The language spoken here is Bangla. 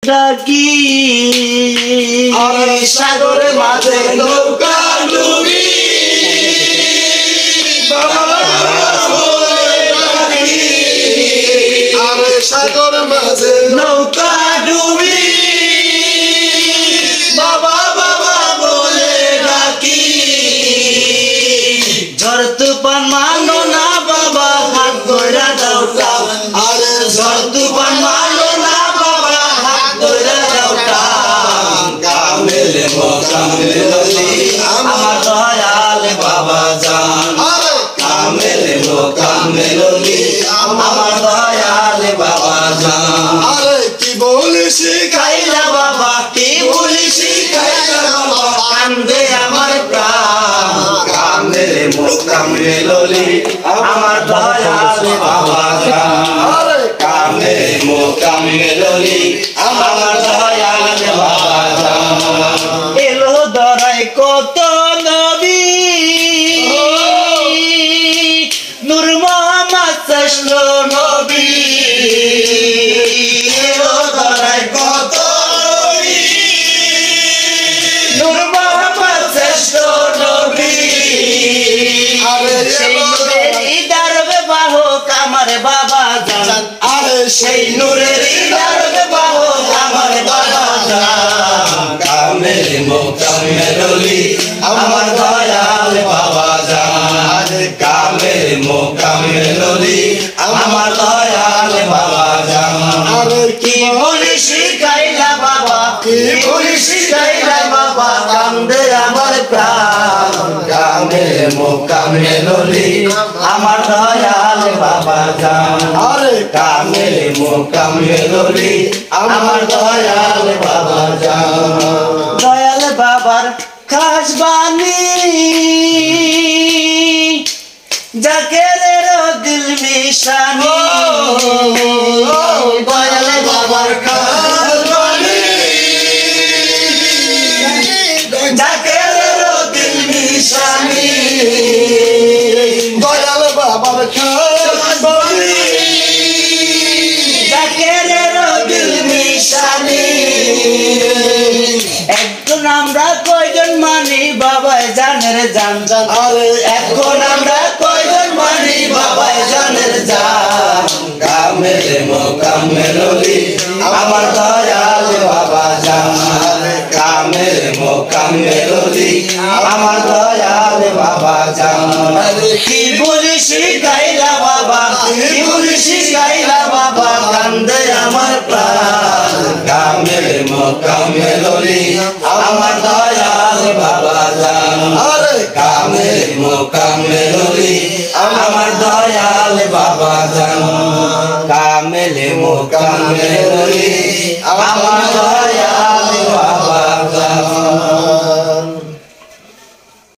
ডাকি আর সাগরের মাঝে নৌকা ডুবি আর সাগরের মাঝে নৌকা ডুবি বাবা বাবা বলে ডাকি ঝড় তুফান মানো না বাবা হাত ধরা দাও টাও আর ঝড় তুফান মানো না বাবা হাত ধরা দাও টাও কামেলে মোকামেলি আমার দয়াল বাবা জান আরে কামেলে মোকামেলি আমার দয়াল বাবা জান আরে কি বলিস খাইলা বাবা কি বলিস খাইলা বাবা কান্দে আমার প্রাণ কান্দে মোকামেলি আমার দয়াল বাবা জান আরে কান্দে মোকামেলি আমার দয়াল বাবা জান এলো দরাই কত নবী নূর মোহাম্মদ শ্রেষ্ঠ নবী এলো দরাই কত নবী নূর মোহাম্মদ শ্রেষ্ঠ নবী আরে সেই নূরের ইদারবে বাহক আমার বাবা জান আরে সেই নূরের ইদারবে বাহক আমার বাবা জান কামেলে মোকামেলি আমার দয়াল বাবা জান কামেলে মোকামেলি আমার দয়াল বাবা জান আরে কি বলি শিখাইলা বাবা কি বলি শিখাইলা বাবা কান্দে আমার প্রাণ কামেলে মোকামেলি আমার দয়াল বাবা জান আরে কামেলে মোকামেলি আমার দয়াল বাবা জান দয়াল বাবার খাস বাণী জাকেরের দিল মিশানি দয়াল বাবার খাস বাণী জাকেরের দিল মিশানি দয়াল বাবার খাবারি জাকেরের দিল মিশানি একজন আমরা কয়জন মানি বাবাই জানের জান জান আরে এখন আমরা কয়জন মানি বাবাই জানের জান কামেলে মোকামেলি আমার দয়াল বাবা জান কামেলে মোকামেলি আমার দয়াল বাবা জান কি বলি শিখাইলা বাবা কি বলি শিখাইলা বাবা কান্দে আমার প্রাণ কামেলে মোকামেলি আমার দয়াল বাবা জান আরে কামেলে মোকামেলি আমার দয়াল বাবা জান কামেলে মোকামেলি আমার দয়াল